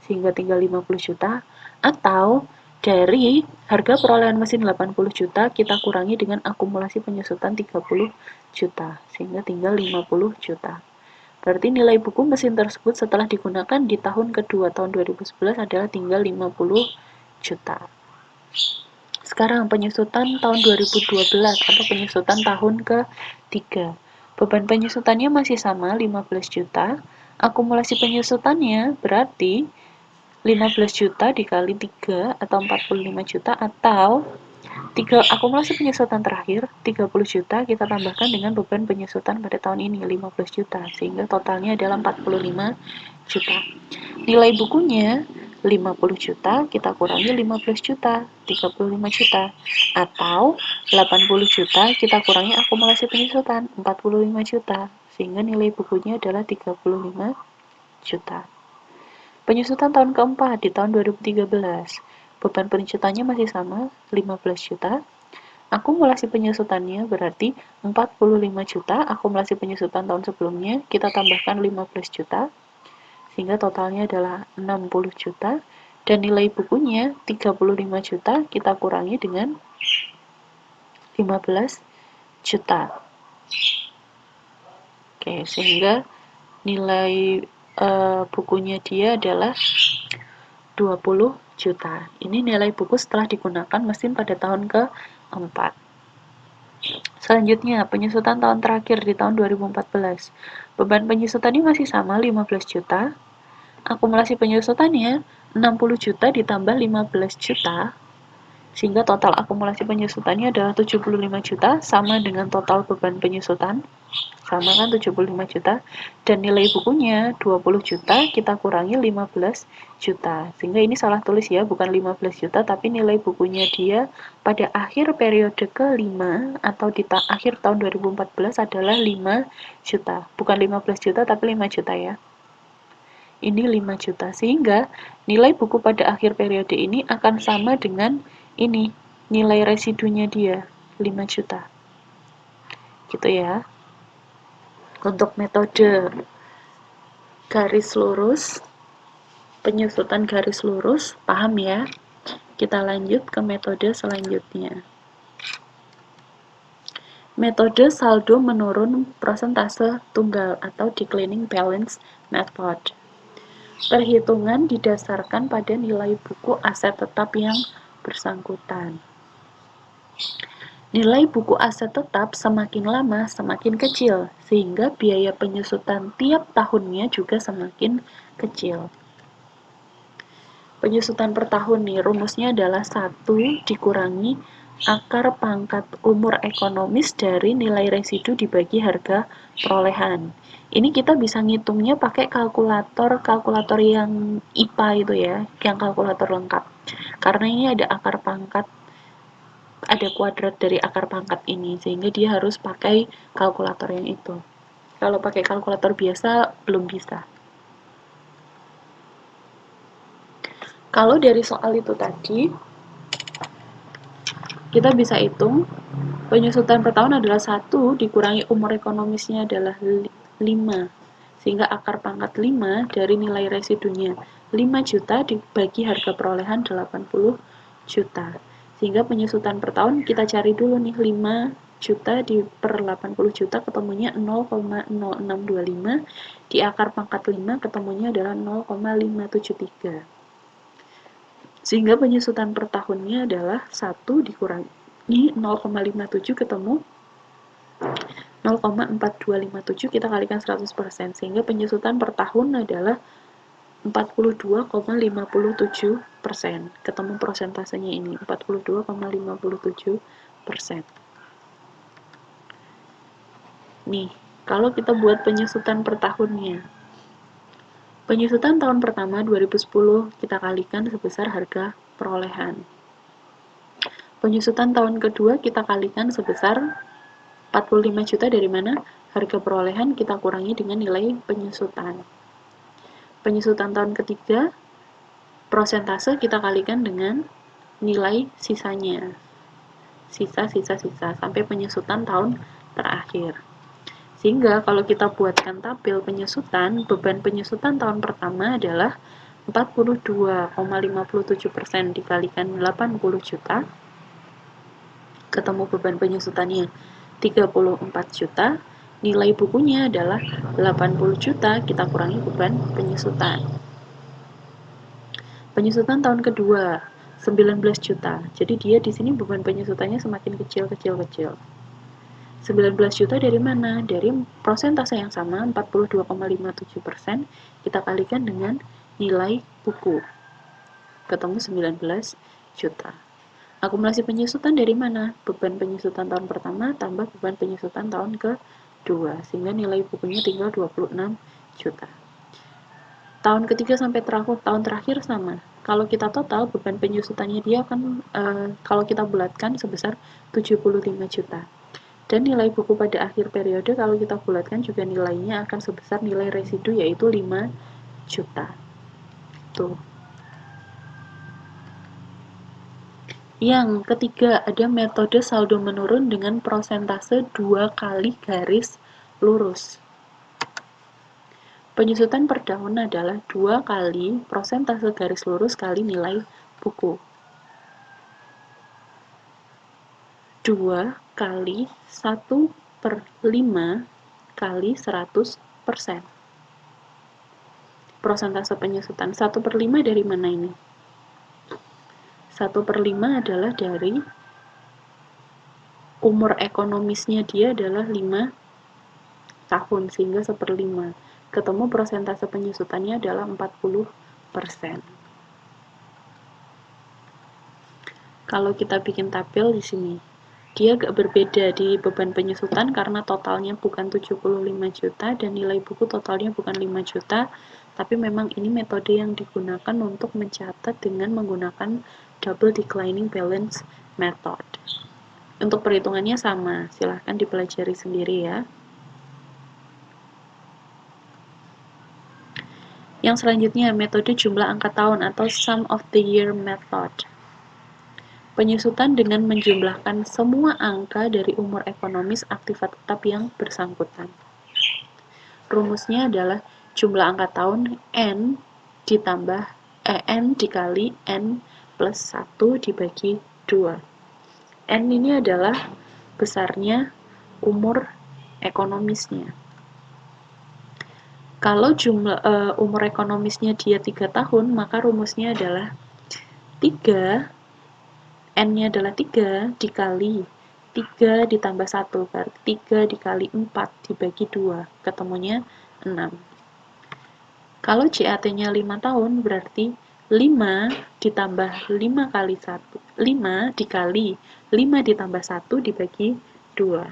sehingga tinggal 50 juta, atau dari harga perolehan mesin 80 juta, kita kurangi dengan akumulasi penyusutan 30 juta, sehingga tinggal 50 juta. Berarti nilai buku mesin tersebut setelah digunakan di tahun kedua tahun 2011 adalah tinggal 50 juta. Sekarang penyusutan tahun 2012 atau penyusutan tahun ketiga. Beban penyusutannya masih sama 15 juta. Akumulasi penyusutannya berarti 15 juta dikali 3 atau 45 juta atau akumulasi penyusutan terakhir 30 juta kita tambahkan dengan beban penyusutan pada tahun ini 15 juta sehingga totalnya adalah 45 juta. Nilai bukunya 50 juta kita kurangi 15 juta 35 juta atau 80 juta kita kurangi akumulasi penyusutan 45 juta sehingga nilai bukunya adalah 35 juta. Penyusutan tahun keempat di tahun 2013 beban penyusutannya masih sama 15 juta. Akumulasi penyusutannya berarti 45 juta, akumulasi penyusutan tahun sebelumnya kita tambahkan 15 juta sehingga totalnya adalah 60 juta dan nilai bukunya 35 juta kita kurangi dengan 15 juta. Oke, sehingga nilai bukunya dia adalah 20 juta. Ini nilai buku setelah digunakan mesin pada tahun keempat. Selanjutnya, penyusutan tahun terakhir di tahun 2014. Beban penyusutannya masih sama 15 juta. Akumulasi penyusutannya 60 juta ditambah 15 juta. Sehingga total akumulasi penyusutannya adalah 75 juta sama dengan total beban penyusutan. Sama kan 75 juta dan nilai bukunya 20 juta kita kurangi 15 juta sehingga ini salah tulis ya bukan 15 juta tapi nilai bukunya dia pada akhir periode ke-5 atau di akhir tahun 2014 adalah 5 juta bukan 15 juta tapi 5 juta ya ini 5 juta sehingga nilai buku pada akhir periode ini akan sama dengan ini nilai residunya dia 5 juta gitu ya. Untuk metode garis lurus, penyusutan garis lurus, paham ya? Kita lanjut ke metode selanjutnya. Metode saldo menurun persentase tunggal atau declining balance method. Perhitungan didasarkan pada nilai buku aset tetap yang bersangkutan. Nilai buku aset tetap semakin lama semakin kecil, sehingga biaya penyusutan tiap tahunnya juga semakin kecil. Penyusutan per tahun nih, rumusnya adalah 1 dikurangi akar pangkat umur ekonomis dari nilai residu dibagi harga perolehan. Ini kita bisa ngitungnya pakai kalkulator yang IPA itu ya, yang kalkulator lengkap. Karena ini ada akar pangkat ada kuadrat dari akar pangkat ini sehingga dia harus pakai kalkulator yang itu. Kalau pakai kalkulator biasa belum bisa. Kalau dari soal itu tadi kita bisa hitung penyusutan per tahun adalah 1 dikurangi umur ekonomisnya adalah 5 sehingga akar pangkat 5 dari nilai residunya 5 juta dibagi harga perolehan 80 juta. Sehingga penyusutan per tahun kita cari dulu nih 5 juta per 80 juta ketemunya 0,0625 di akar pangkat 5 ketemunya adalah 0,573 sehingga penyusutan per tahunnya adalah 1 dikurangi 0,57 ketemu 0,4257 kita kalikan 100% sehingga penyusutan per tahun adalah 42,57%. Ketemu persentasenya ini 42,57%. Nih, Kalau kita buat penyusutan per tahunnya. Penyusutan tahun pertama 2010 kita kalikan sebesar harga perolehan. Penyusutan tahun kedua kita kalikan sebesar 45 juta dari mana? Harga perolehan kita kurangi dengan nilai penyusutan. Penyusutan tahun ketiga, prosentase kita kalikan dengan nilai sisanya. Sisa sampai penyusutan tahun terakhir. Sehingga kalau kita buatkan tabel penyusutan, beban penyusutan tahun pertama adalah 42,57% dikalikan 80 juta, ketemu beban penyusutannya 34 juta, nilai bukunya adalah 80 juta, kita kurangi beban penyusutan. Penyusutan tahun kedua 19 juta. Jadi dia di sini beban penyusutannya semakin kecil. 19 juta dari mana? Dari prosentase yang sama, 42,57%, kita kalikan dengan nilai buku. Ketemu 19 juta. Akumulasi penyusutan dari mana? Beban penyusutan tahun pertama tambah beban penyusutan tahun kedua, sehingga nilai bukunya tinggal 26 juta. Tahun ketiga sampai tahun terakhir sama. Kalau kita total, beban penyusutannya dia akan, kalau kita bulatkan sebesar 75 juta. Dan nilai buku pada akhir periode kalau kita bulatkan juga nilainya akan sebesar nilai residu yaitu 5 juta. Tuh. Yang ketiga ada metode saldo menurun dengan prosentase 2 kali garis lurus. Penyusutan per tahun adalah 2 kali prosentase garis lurus kali nilai buku. 2 kali 1/5 kali 100%. Prosentase penyusutan 1/5 dari mana ini? 1/5 adalah dari umur ekonomisnya dia adalah 5 tahun, sehingga 1/5. Ketemu prosentase penyusutannya adalah 40%. Kalau kita bikin tabel di sini, dia agak berbeda di beban penyusutan karena totalnya bukan 75 juta dan nilai buku totalnya bukan 5 juta, tapi memang ini metode yang digunakan untuk mencatat dengan menggunakan double declining balance method. Untuk perhitungannya sama, silahkan dipelajari sendiri ya. Yang selanjutnya, metode jumlah angka tahun atau sum of the year method. Penyusutan dengan menjumlahkan semua angka dari umur ekonomis aktiva tetap yang bersangkutan. Rumusnya adalah jumlah angka tahun N ditambah N dikali N plus 1 dibagi 2. N ini adalah besarnya umur ekonomisnya. Kalau jumlah umur ekonomisnya dia 3 tahun, maka rumusnya adalah 3, N-nya adalah 3 dikali 3 ditambah 1, berarti 3 dikali 4 dibagi 2, ketemunya 6. Kalau CAT-nya 5 tahun, berarti 5 ditambah 5 kali 1, 5 dikali 5 ditambah 1 dibagi 2.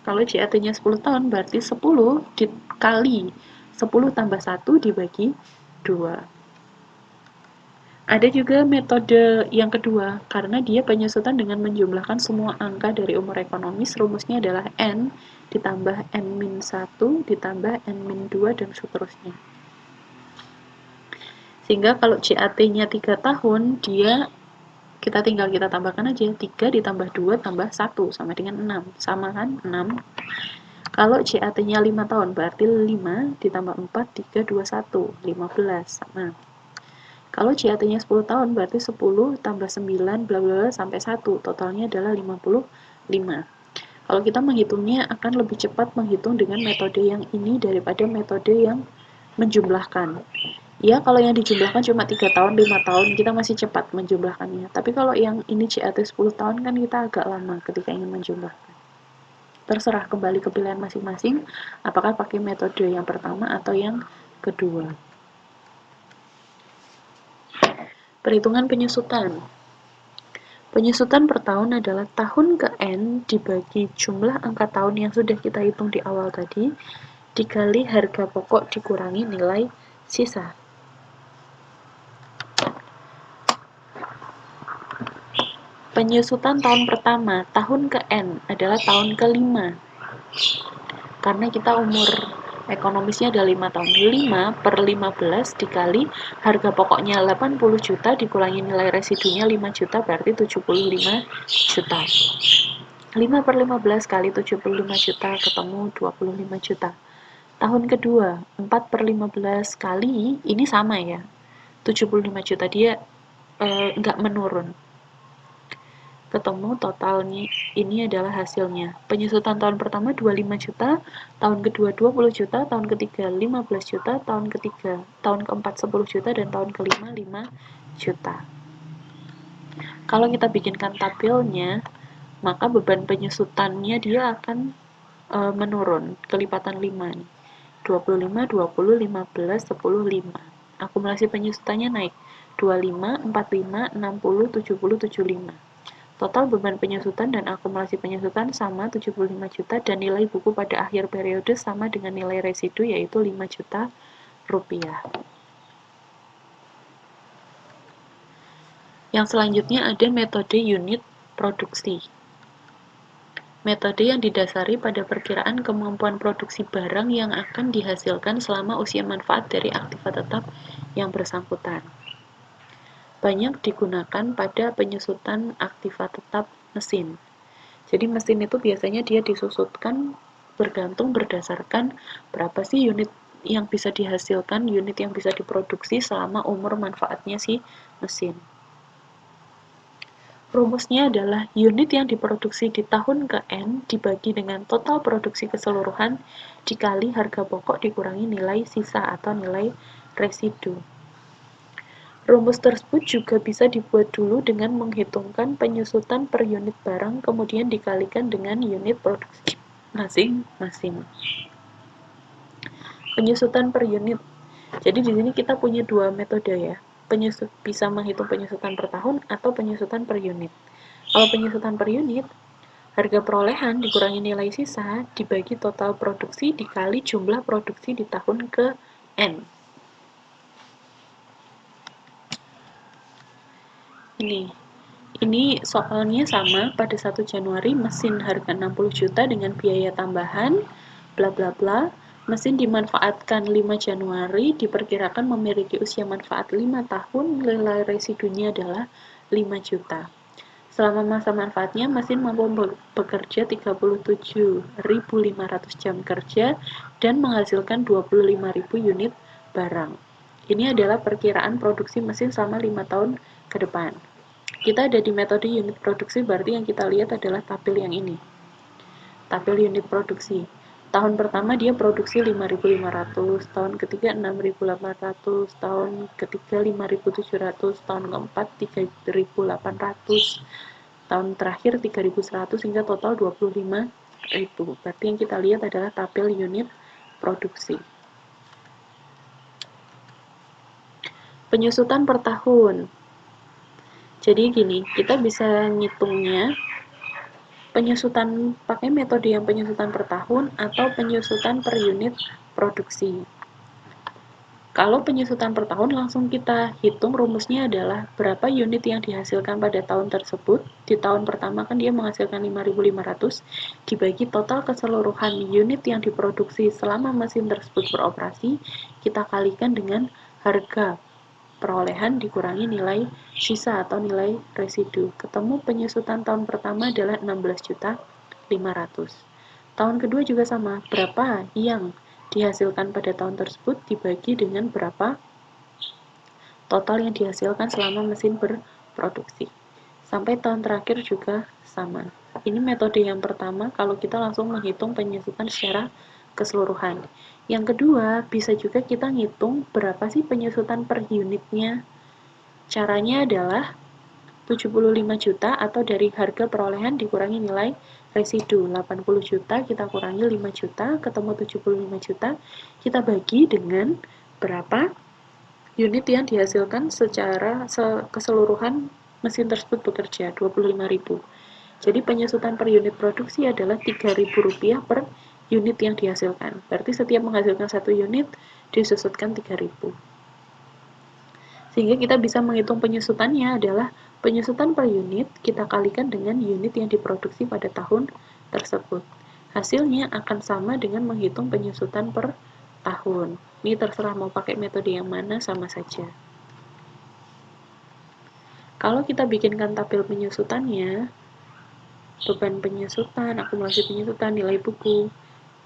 Kalau CAT-nya 10 tahun, berarti 10 dikali 10 tambah 1 dibagi 2. Ada juga metode yang kedua, karena dia penyusutan dengan menjumlahkan semua angka dari umur ekonomis, rumusnya adalah N ditambah N-1 ditambah N-2 dan seterusnya. Sehingga kalau CAT-nya 3 tahun, kita tinggal tambahkan aja, 3 ditambah 2 tambah 1, sama dengan 6. Sama kan? 6. Kalau CAT-nya 5 tahun, berarti 5 ditambah 4, 3, 2, 1, 15, sama. Kalau CAT-nya 10 tahun, berarti 10 tambah 9, bla bla sampai 1, totalnya adalah 55. Kalau kita menghitungnya akan lebih cepat menghitung dengan metode yang ini daripada metode yang menjumlahkan. Ya, kalau yang dijumlahkan cuma 3 tahun, 5 tahun, kita masih cepat menjumlahkannya. Tapi kalau yang ini CAT 10 tahun kan kita agak lama ketika ingin menjumlahkan. Terserah kembali ke pilihan masing-masing, apakah pakai metode yang pertama atau yang kedua. Perhitungan penyusutan. Penyusutan per tahun adalah tahun ke N dibagi jumlah angka tahun yang sudah kita hitung di awal tadi, dikali harga pokok dikurangi nilai sisa. Penyusutan tahun pertama, tahun ke N, adalah tahun ke-5. Karena kita umur ekonomisnya ada 5 tahun. 5 per 15 dikali harga pokoknya 80 juta dikurangi nilai residunya 5 juta berarti 75 juta. 5 per 15 kali 75 juta ketemu 25 juta. Tahun kedua, 4 per 15 kali, ini sama ya, 75 juta, dia nggak menurun. Ketemu totalnya, ini adalah hasilnya. Penyusutan tahun pertama 25 juta, tahun kedua 20 juta, tahun ketiga 15 juta, tahun keempat 10 juta, dan tahun kelima 5 juta. Kalau kita bikinkan tabelnya, maka beban penyusutannya dia akan menurun, kelipatan 5 nih. 25, 20, 15, 10, 5. Akumulasi penyusutannya naik. 25, 45, 60, 70, 75. Total beban penyusutan dan akumulasi penyusutan sama 75 juta dan nilai buku pada akhir periode sama dengan nilai residu yaitu 5 juta rupiah. Yang selanjutnya ada metode unit produksi. Metode yang didasari pada perkiraan kemampuan produksi barang yang akan dihasilkan selama usia manfaat dari aktiva tetap yang bersangkutan. Banyak digunakan pada penyusutan aktiva tetap mesin. Jadi mesin itu biasanya dia disusutkan bergantung berdasarkan berapa sih unit yang bisa dihasilkan, unit yang bisa diproduksi selama umur manfaatnya si mesin. Rumusnya adalah unit yang diproduksi di tahun ke N dibagi dengan total produksi keseluruhan dikali harga pokok dikurangi nilai sisa atau nilai residu. Rumus tersebut juga bisa dibuat dulu dengan menghitungkan penyusutan per unit barang kemudian dikalikan dengan unit produksi masing-masing. Penyusutan per unit. Jadi di sini kita punya dua metode ya. Bisa menghitung penyusutan per tahun atau penyusutan per unit. Kalau penyusutan per unit, harga perolehan dikurangi nilai sisa dibagi total produksi dikali jumlah produksi di tahun ke N. Ini soalnya sama, pada 1 Januari mesin harga 60 juta dengan biaya tambahan bla bla bla. Mesin dimanfaatkan 5 Januari, diperkirakan memiliki usia manfaat 5 tahun, nilai residunya adalah 5 juta. Selama masa manfaatnya, mesin mampu bekerja 37.500 jam kerja dan menghasilkan 25.000 unit barang. Ini adalah perkiraan produksi mesin selama 5 tahun ke depan. Kita ada di metode unit produksi, berarti yang kita lihat adalah tabel yang ini. Tabel unit produksi. Tahun pertama dia produksi 5.500, tahun ketiga 6.800, tahun ketiga 5.700, tahun keempat 3.800, tahun terakhir 3.100 hingga total 25.000. Berarti yang kita lihat adalah tabel unit produksi. Penyusutan per tahun. Jadi gini, kita bisa ngitungnya penyusutan pakai metode yang penyusutan per tahun atau penyusutan per unit produksi. Kalau penyusutan per tahun langsung kita hitung, rumusnya adalah berapa unit yang dihasilkan pada tahun tersebut. Di tahun pertama kan dia menghasilkan 5.500 dibagi total keseluruhan unit yang diproduksi selama mesin tersebut beroperasi, kita kalikan dengan harga perolehan dikurangi nilai sisa atau nilai residu. Ketemu penyusutan tahun pertama adalah 16.500. Tahun kedua juga sama, berapa yang dihasilkan pada tahun tersebut dibagi dengan berapa total yang dihasilkan selama mesin berproduksi. Sampai tahun terakhir juga sama. Ini metode yang pertama kalau kita langsung menghitung penyusutan secara keseluruhan. Yang kedua, bisa juga kita ngitung berapa sih penyusutan per unitnya. Caranya adalah 75 juta atau dari harga perolehan dikurangi nilai residu. 80 juta kita kurangi 5 juta, ketemu 75 juta. Kita bagi dengan berapa unit yang dihasilkan secara keseluruhan mesin tersebut bekerja, 25.000. Jadi penyusutan per unit produksi adalah Rp3.000 per unit yang dihasilkan. Berarti setiap menghasilkan 1 unit disusutkan 3.000. Sehingga kita bisa menghitung penyusutannya adalah penyusutan per unit kita kalikan dengan unit yang diproduksi pada tahun tersebut. Hasilnya akan sama dengan menghitung penyusutan per tahun. Ini terserah mau pakai metode yang mana, sama saja. Kalau kita bikinkan tabel penyusutannya, beban penyusutan, akumulasi penyusutan, nilai buku.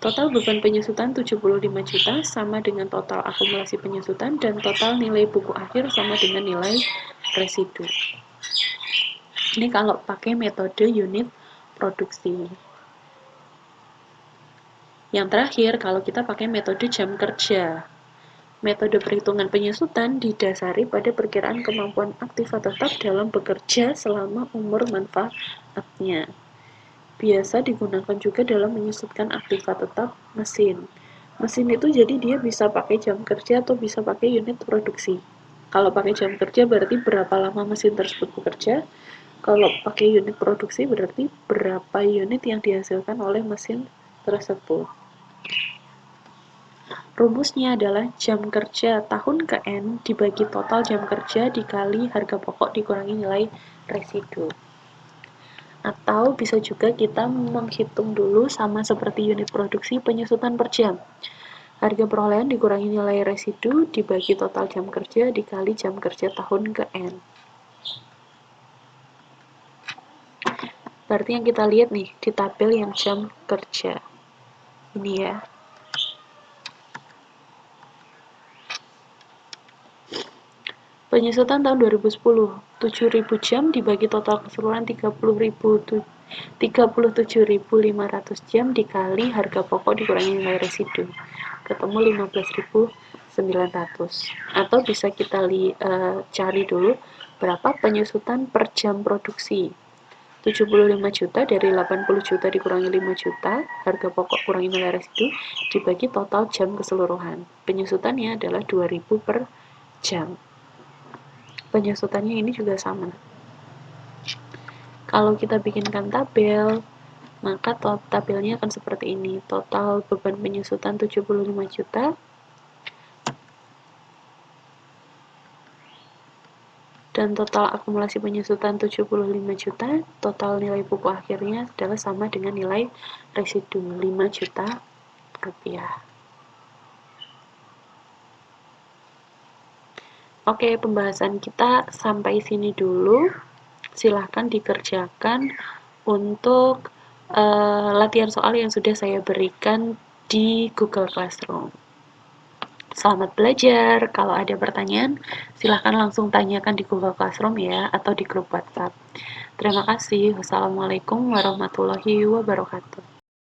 Total beban penyusutan 75 juta sama dengan total akumulasi penyusutan, dan total nilai buku akhir sama dengan nilai residu. Ini kalau pakai metode unit produksi. Yang terakhir, kalau kita pakai metode jam kerja. Metode perhitungan penyusutan didasari pada perkiraan kemampuan aktiva tetap dalam bekerja selama umur manfaatnya. Biasa digunakan juga dalam menyusutkan aktiva tetap mesin. Mesin itu jadi dia bisa pakai jam kerja atau bisa pakai unit produksi. Kalau pakai jam kerja berarti berapa lama mesin tersebut bekerja. Kalau pakai unit produksi berarti berapa unit yang dihasilkan oleh mesin tersebut. Rumusnya adalah jam kerja tahun ke N dibagi total jam kerja dikali harga pokok dikurangi nilai residu. Atau bisa juga kita menghitung dulu sama seperti unit produksi penyusutan per jam. Harga perolehan dikurangi nilai residu dibagi total jam kerja dikali jam kerja tahun ke N. Berarti yang kita lihat nih di tabel yang jam kerja. Ini ya. Penyusutan tahun 2010, 7.000 jam dibagi total keseluruhan 37.500 jam dikali harga pokok dikurangi nilai residu. Ketemu 15.900. Atau bisa kita cari dulu berapa penyusutan per jam produksi. 75 juta dari 80 juta dikurangi 5 juta, harga pokok kurangi nilai residu, dibagi total jam keseluruhan. Penyusutannya adalah 2.000 per jam. Penyusutannya ini juga sama. Kalau kita bikinkan tabel, maka tabelnya akan seperti ini. Total beban penyusutan 75 juta, dan total akumulasi penyusutan 75 juta, total nilai buku akhirnya adalah sama dengan nilai residu 5 juta rupiah. Oke, pembahasan kita sampai sini dulu. Silahkan dikerjakan untuk latihan soal yang sudah saya berikan di Google Classroom. Selamat belajar. Kalau ada pertanyaan, silahkan langsung tanyakan di Google Classroom ya, atau di grup WhatsApp. Terima kasih. Wassalamualaikum warahmatullahi wabarakatuh.